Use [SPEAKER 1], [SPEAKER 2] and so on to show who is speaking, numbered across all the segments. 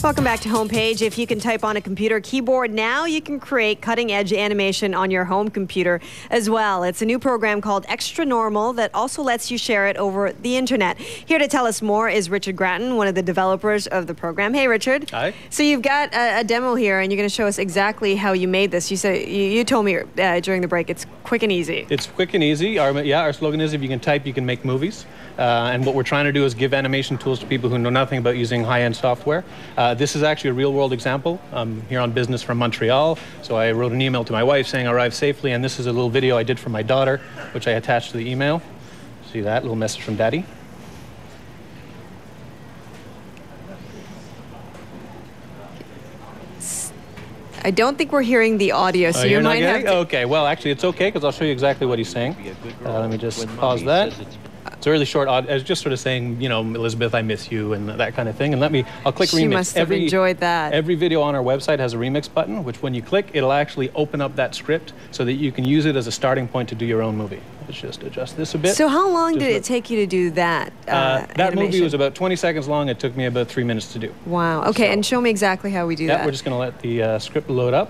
[SPEAKER 1] Welcome back to Homepage. If you can type on a computer keyboard now, you can create cutting-edge animation on your home computer as well. It's a new program called xtranormal that also lets you share it over the internet. Here to tell us more is Richard Gratton, one of the developers of the program. Hey, Richard.
[SPEAKER 2] Hi.
[SPEAKER 1] So you've got a demo here, and you're going to show us exactly how you made this. You told me during the break it's quick and easy.
[SPEAKER 2] It's quick and easy. Our slogan is, if you can type, you can make movies. And what we're trying to do is give animation tools to people who know nothing about using high-end software. This is actually a real-world example. I'm here on business from Montreal, so I wrote an email to my wife saying arrive safely, and this is a little video I did for my daughter, which I attached to the email. See that? Little message from Daddy.
[SPEAKER 1] I don't think we're hearing the audio, so you might have to...
[SPEAKER 2] Okay, well, actually, it's okay, because I'll show you exactly what he's saying. Let me just pause that. It's a really short audio. I was just sort of saying, you know, Elizabeth, I miss you, and that kind of thing. And I'll click remix.
[SPEAKER 1] She must have enjoyed that.
[SPEAKER 2] Every video on our website has a remix button, which when you click, it'll actually open up that script so that you can use it as a starting point to do your own movie. Let's just adjust this a bit.
[SPEAKER 1] So how long did it take you to do that
[SPEAKER 2] That movie was about 20 seconds long. It took me about 3 minutes to do.
[SPEAKER 1] Wow. Okay, and show me exactly how we do that.
[SPEAKER 2] We're just going to let the script load up.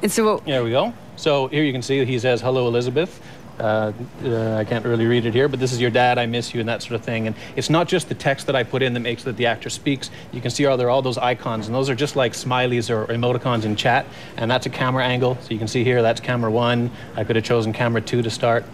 [SPEAKER 1] And so...
[SPEAKER 2] There we go. So here you can see he says, hello, Elizabeth. I can't really read it here, but this is your dad, I miss you, and that sort of thing. And it's not just the text that I put in that makes that the actor speaks. You can see there are all those icons, and those are just like smileys or emoticons in chat, and that's a camera angle. So you can see here, that's camera 1. I could have chosen camera 2 to start.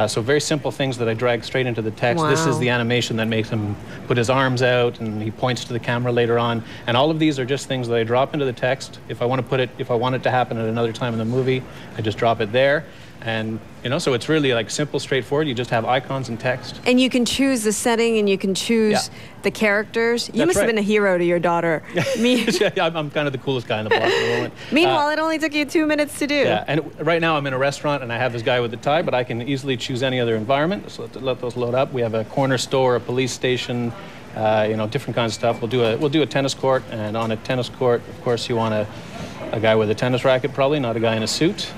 [SPEAKER 2] So very simple things that I drag straight into the text.
[SPEAKER 1] Wow.
[SPEAKER 2] This is the animation that makes him put his arms out, and he points to the camera later on. And all of these are just things that I drop into the text. If I want it to happen at another time in the movie, I just drop it there. And, you know, so it's really like simple, straightforward. You just have icons and text.
[SPEAKER 1] And you can choose the setting, and you can choose the characters. You must have been a hero to your daughter.
[SPEAKER 2] I'm kind of the coolest guy in the block at the moment.
[SPEAKER 1] Meanwhile, it only took you 2 minutes to do.
[SPEAKER 2] Yeah, and right now I'm in a restaurant, and I have this guy with the tie, but I can easily choose any other environment. So let those load up. We have a corner store, a police station, you know, different kinds of stuff. We'll do a tennis court, and on a tennis court, of course, you want a guy with a tennis racket, probably, not a guy in a suit.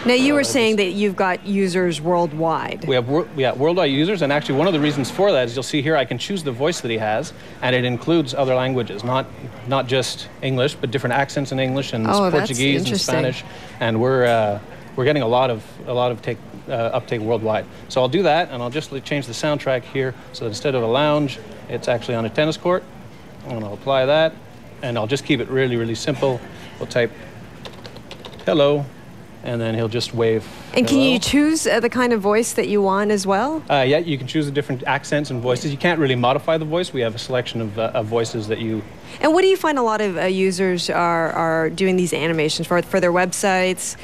[SPEAKER 1] Now, you were saying that you've got users worldwide.
[SPEAKER 2] We have worldwide users, and actually one of the reasons for that is you'll see here I can choose the voice that he has, and it includes other languages, not just English, but different accents in English and Portuguese and Spanish, and we're getting a lot of uptake worldwide. So I'll do that, and I'll just change the soundtrack here, so that instead of a lounge, it's actually on a tennis court, and I'll apply that, and I'll just keep it really, really simple. We'll type hello. And then he'll just wave.
[SPEAKER 1] And can you choose the kind of voice that you want as well?
[SPEAKER 2] Yeah, you can choose the different accents and voices. You can't really modify the voice. We have a selection of voices that you...
[SPEAKER 1] And what do you find a lot of users are doing these animations for their websites?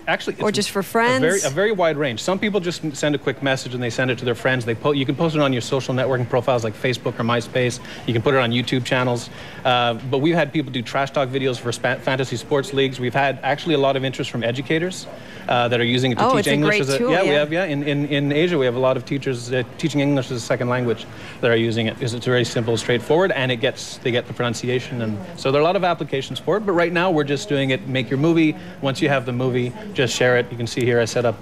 [SPEAKER 2] Actually,
[SPEAKER 1] or just for friends?
[SPEAKER 2] A very wide range. Some people just send a quick message and they send it to their friends. You can post it on your social networking profiles like Facebook or MySpace. You can put it on YouTube channels. But we've had people do trash talk videos for fantasy sports leagues. We've had actually a lot of interest from educators that are using it to teach English.
[SPEAKER 1] It's a great tool,
[SPEAKER 2] we have. In Asia, we have a lot of teachers teaching English as a second language that are using it because it's very simple, straightforward, and they get the pronunciation, and so there are a lot of applications for it. But right now, we're just doing it. Make your movie. Once you have the movie, just share it. You can see here I set up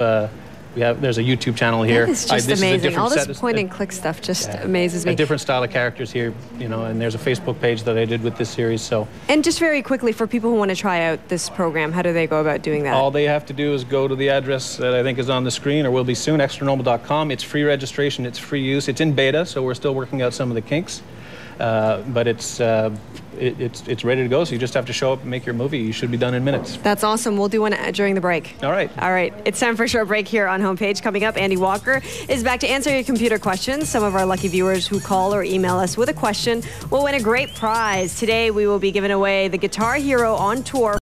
[SPEAKER 2] there's a YouTube channel here.
[SPEAKER 1] That is just amazing. All this point and click stuff just amazes me.
[SPEAKER 2] A different style of characters here, you know, and there's a Facebook page that I did with this series. So.
[SPEAKER 1] And just very quickly, for people who want to try out this program, how do they go about doing that?
[SPEAKER 2] All they have to do is go to the address that I think is on the screen, or will be soon, xtranormal.com. It's free registration, it's free use. It's in beta, so we're still working out some of the kinks. But it's ready to go, so you just have to show up and make your movie. You should be done in minutes.
[SPEAKER 1] That's awesome. We'll do one during the break.
[SPEAKER 2] All right.
[SPEAKER 1] All right. It's time for a short break here on Homepage. Coming up, Andy Walker is back to answer your computer questions. Some of our lucky viewers who call or email us with a question will win a great prize. Today, we will be giving away the Guitar Hero on Tour